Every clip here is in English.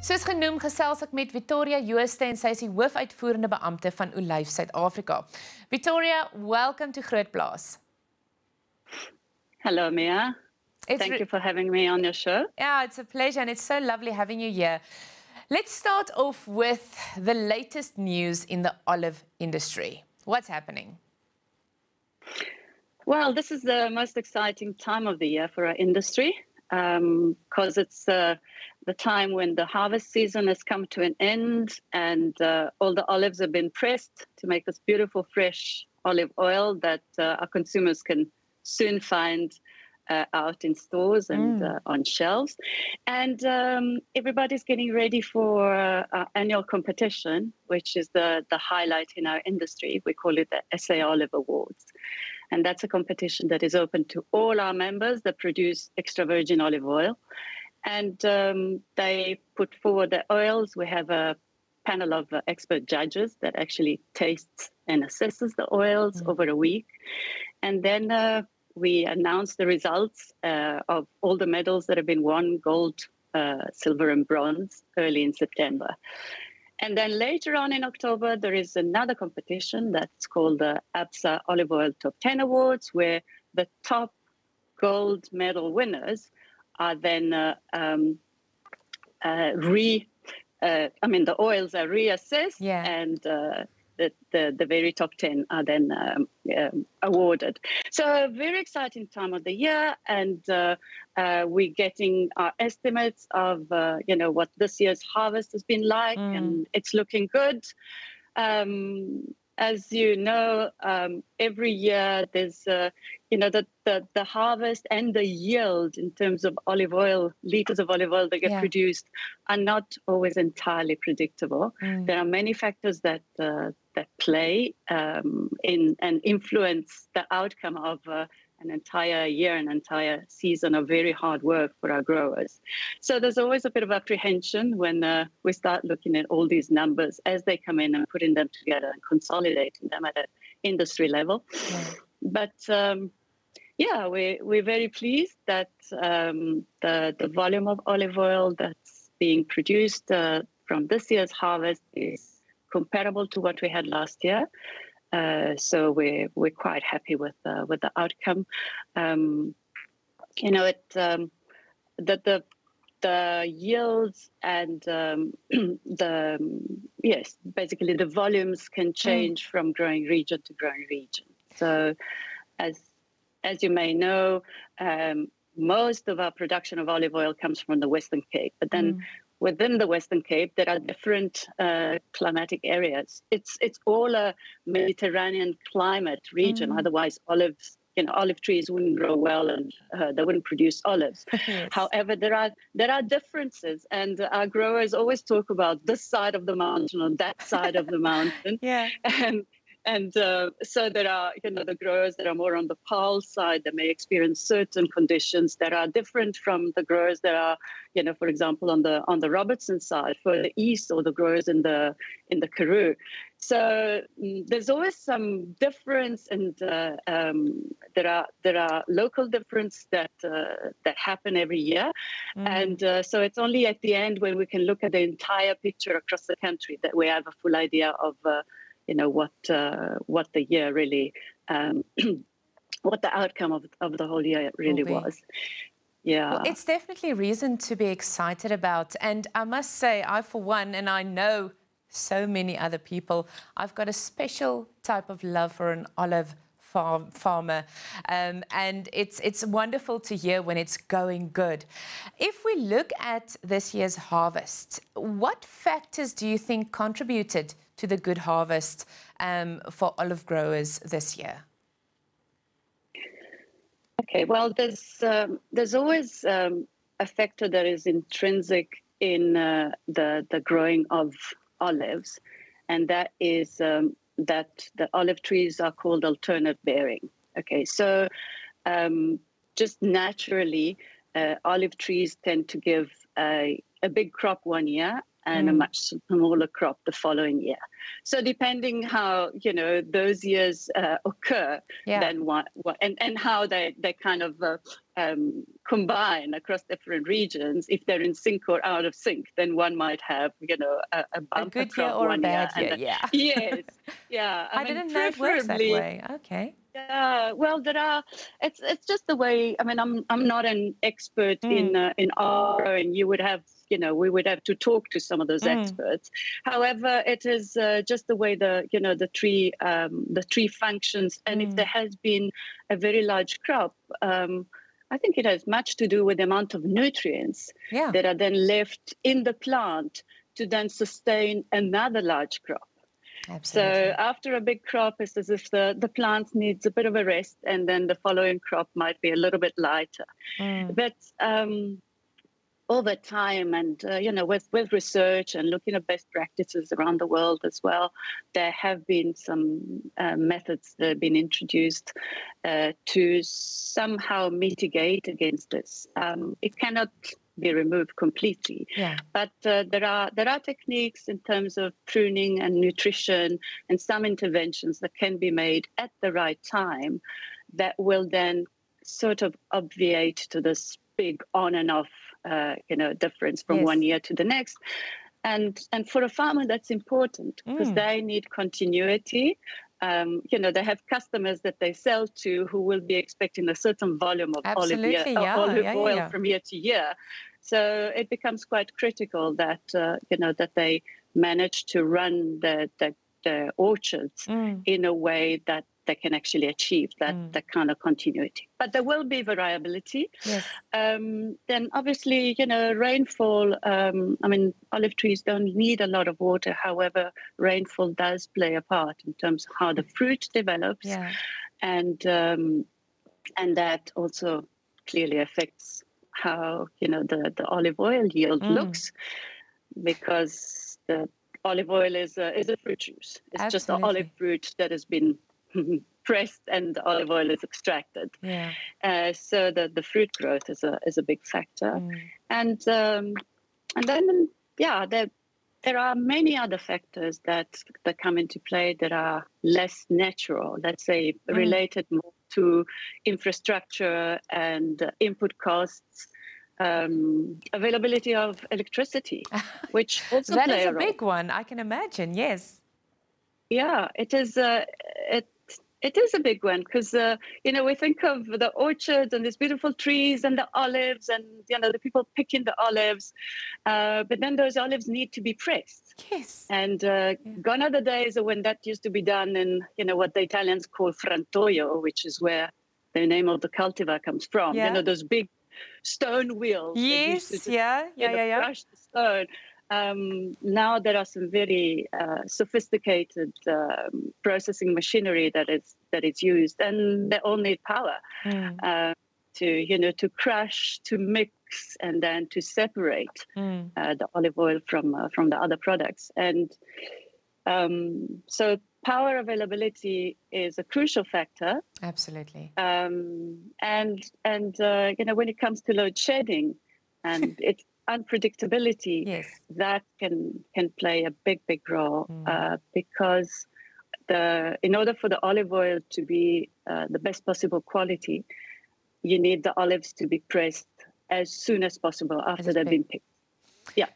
Soos genoem gesels ek met Vittoria Jooste en sy is die hoofuitvoerende beampte van Olyf Suid-Afrika. Vittoria, welcome to Groot Plaas. Hello, Mia. Thank you for having me on your show. Yeah, it's a pleasure and it's so lovely having you here. Let's start off with the latest news in the olive industry. What's happening? Well, this is the most exciting time of the year for our industry because it's the time when the harvest season has come to an end and all the olives have been pressed to make this beautiful fresh olive oil that our consumers can soon find out in stores and on shelves. And everybody's getting ready for our annual competition, which is the highlight in our industry. We call it the SA Olive Awards. And that's a competition that is open to all our members that produce extra virgin olive oil. And they put forward their oils. We have a panel of expert judges that actually tastes and assesses the oils over a week. And then we announce the results of all the medals that have been won, gold, silver and bronze, early in September. And then later on in October, there is another competition that's called the ABSA Olive Oil Top 10 Awards, where the top gold medal winners are then, the oils are reassessed and the very top 10 are then awarded. So a very exciting time of the year, and we're getting our estimates of what this year's harvest has been like, and it's looking good. As you know, every year there's the harvest and the yield in terms of olive oil, liters of olive oil that get produced are not always entirely predictable. There are many factors that play in and influence the outcome of an entire year, an entire season of very hard work for our growers. So there's always a bit of apprehension when we start looking at all these numbers as they come in and putting them together and consolidating them at an industry level. But we're very pleased that the volume of olive oil that's being produced from this year's harvest is comparable to what we had last year. So we're quite happy with the outcome. The yields and basically the volumes can change from growing region to growing region. So as you may know, most of our production of olive oil comes from the Western Cape, but then within the Western Cape, there are different climatic areas. It's all a Mediterranean climate region. Otherwise, olive trees wouldn't grow well and they wouldn't produce olives. However, there are differences, and our growers always talk about this side of the mountain or that side of the mountain. And so there are, the growers that are more on the Paarl side that may experience certain conditions that are different from the growers that are, for example, on the Robertson side, further east, or the growers in the Karoo. So there's always some difference, and there are local difference that happen every year. And so it's only at the end when we can look at the entire picture across the country that we have a full idea of what the year really, what the outcome of the whole year really was. Yeah. Well, it's definitely reason to be excited about. And I must say, I for one, and I know so many other people, I've got a special type of love for an olive farmer. And it's wonderful to hear when it's going good. If we look at this year's harvest, what factors do you think contributed to the good harvest for olive growers this year? Okay, well, there's always a factor that is intrinsic in the growing of olives, and that is that the olive trees are called alternate bearing. Okay, so just naturally, olive trees tend to give a big crop one year and a much smaller crop the following year. So depending how, those years occur, then and how they kind of combine across different regions, if they're in sync or out of sync, then one might have, a bumper good crop year or a 1 bad year. year, yeah. Yes, yeah. I didn't know it works that way. Okay. Yeah, well, it's just the way. I mean, I'm not an expert in R, and you would have, we would have to talk to some of those experts. However, it is just the way the tree functions, and if there has been a very large crop, I think it has much to do with the amount of nutrients that are then left in the plant to then sustain another large crop. Absolutely. So after a big crop, it's as if the plant needs a bit of a rest, and then the following crop might be a little bit lighter. But over time, and with research and looking at best practices around the world as well, there have been some methods that have been introduced to somehow mitigate against this. It cannot be removed completely, but there are techniques in terms of pruning and nutrition and some interventions that can be made at the right time that will then sort of obviate to this big on and off difference from one year to the next. And for a farmer, that's important because they need continuity. They have customers that they sell to who will be expecting a certain volume of olive oil from year to year. So it becomes quite critical that that they manage to run the orchards in a way that they can actually achieve that kind of continuity. But there will be variability. Yes. Then obviously, rainfall, olive trees don't need a lot of water. However, rainfall does play a part in terms of how the fruit develops. Yeah. And that also clearly affects how, the olive oil yield looks, because the olive oil is a fruit juice. It's just the olive fruit that has been pressed and the olive oil is extracted. Yeah. So the fruit growth is a big factor. And then there are many other factors that come into play that are less natural, let's say related more to infrastructure and input costs, availability of electricity, which also that play is a role. big one, I can imagine. Yes. Yeah, it is. It is a big one because, we think of the orchards and these beautiful trees and the olives and, the people picking the olives. But then those olives need to be pressed. Yes. And gone are the days when that used to be done in, what the Italians call frantoio, which is where the name of the cultivar comes from. Yeah. Those big stone wheels. Yes, that used to crush the stone. Now there are some very sophisticated processing machinery that is used, and they all need power to crush, to mix, and then to separate the olive oil from the other products. And so power availability is a crucial factor. Absolutely. And when it comes to load shedding, and it's unpredictability, that can play a big role because in order for the olive oil to be the best possible quality, you need the olives to be pressed as soon as possible after they've been picked. Yeah.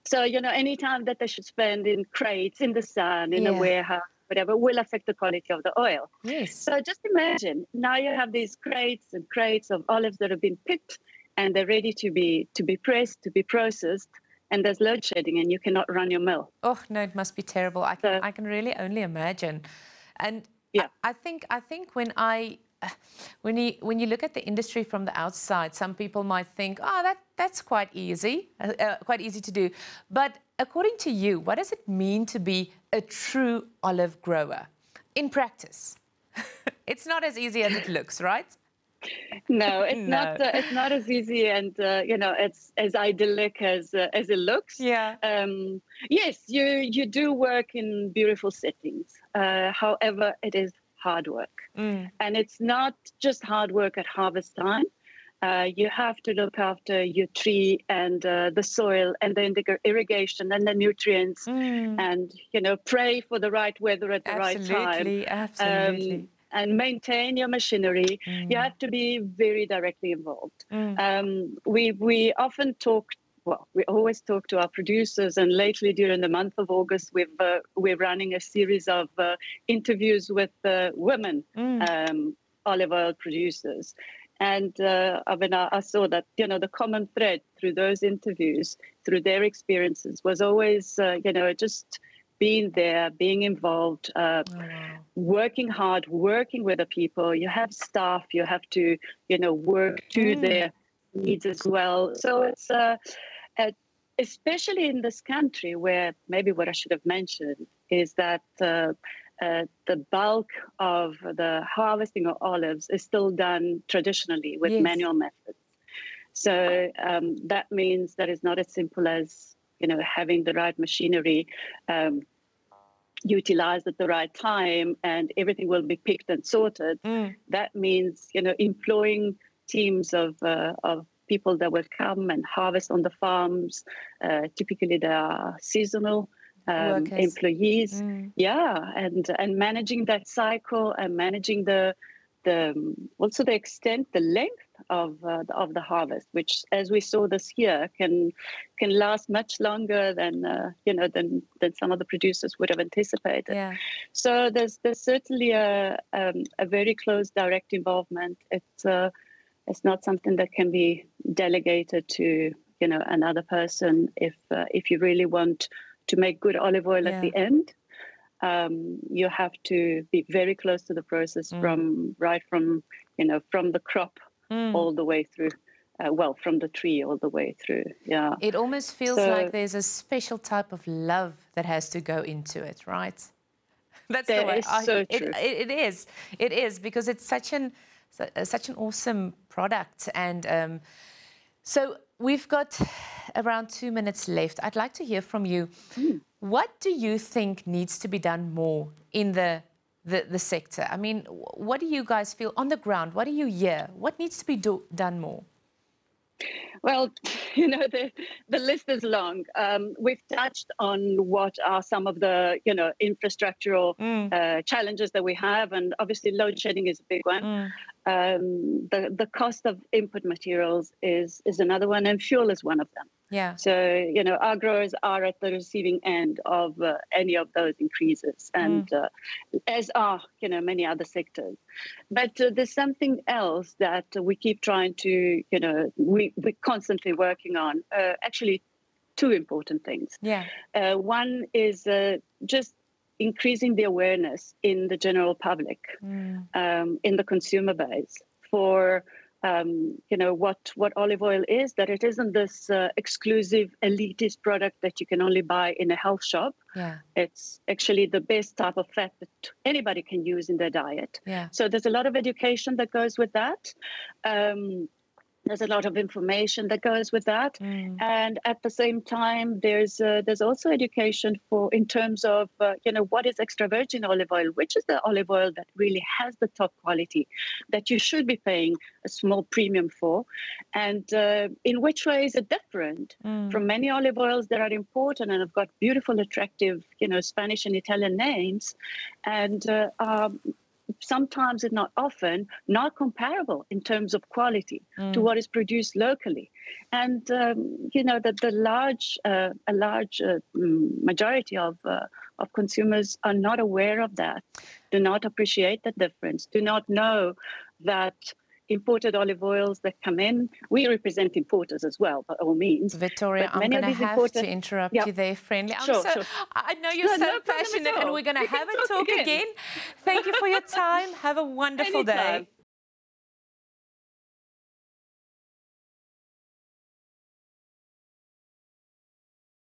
So, any time that they should spend in crates, in the sun, in a warehouse, whatever, will affect the quality of the oil. Yes. So just imagine, now you have these crates and crates of olives that have been picked, and they're ready to be pressed, to be processed, and there's load shedding, and you cannot run your mill. Oh no, it must be terrible. I can really only imagine. And I think when you look at the industry from the outside, some people might think, oh, that's quite easy to do. But according to you, what does it mean to be a true olive grower in practice? It's not as easy as it looks, right? No, it's not. It's not as easy, and it's as idyllic as it looks. Yeah. Yes, you do work in beautiful settings. However, it is hard work, and it's not just hard work at harvest time. You have to look after your tree and the soil and the irrigation and the nutrients, and pray for the right weather at the right time. Absolutely. And maintain your machinery. You have to be very directly involved. We often talk. Well, we always talk to our producers, and lately during the month of August, we're running a series of interviews with women olive oil producers. And I saw that, the common thread through those interviews, through their experiences, was always, just being there, being involved, working hard, working with the people. You have staff, you have to, work to their needs as well. So it's, especially in this country, where maybe what I should have mentioned is that the bulk of the harvesting of olives is still done traditionally with manual methods. So that means that it's not as simple as, having the right machinery utilized at the right time and everything will be picked and sorted. That means, employing teams of people that will come and harvest on the farms. Typically, they are seasonal employees, and managing that cycle and managing also the extent, the length of the harvest, which, as we saw this year, can last much longer than than some of the producers would have anticipated. So there's certainly a very close direct involvement. It's not something that can be delegated to another person if you really want to make good olive oil at the end. You have to be very close to the process from the crop all the way through. From the tree all the way through. Yeah. It almost feels like there's a special type of love that has to go into it, right? That's the way. So true. It is because it's such an awesome product. And so we've got around 2 minutes left. I'd like to hear from you. What do you think needs to be done more in the sector? I mean, what do you guys feel on the ground? What do you hear? What needs to be done more? Well, the list is long. We've touched on what are some of the, infrastructural challenges that we have, and obviously load shedding is a big one. The cost of input materials is another one, and fuel is one of them. Yeah. So, our growers are at the receiving end of any of those increases, and as are, many other sectors. But there's something else that we keep trying to, we're constantly working on. Actually, two important things. Yeah. One is just increasing the awareness in the general public, in the consumer base, for what olive oil is, that it isn't this exclusive elitist product that you can only buy in a health shop. Yeah. It's actually the best type of fat that anybody can use in their diet. Yeah. So there's a lot of education that goes with that. There's a lot of information that goes with that, and at the same time, there's also education in terms of what is extra virgin olive oil, which is the olive oil that really has the top quality, that you should be paying a small premium for, and in which way is it different from many olive oils that are important and have got beautiful, attractive, Spanish and Italian names, and sometimes, if not often, not comparable in terms of quality to what is produced locally. And, that a large majority of consumers are not aware of that, do not appreciate the difference, do not know that imported olive oils that come in, we represent importers as well, by all means. Vittoria, I'm going to have to interrupt you there, friendly. Sure. I know you're so passionate, and we're going to have a talk again. Thank you for your time. Have a wonderful day.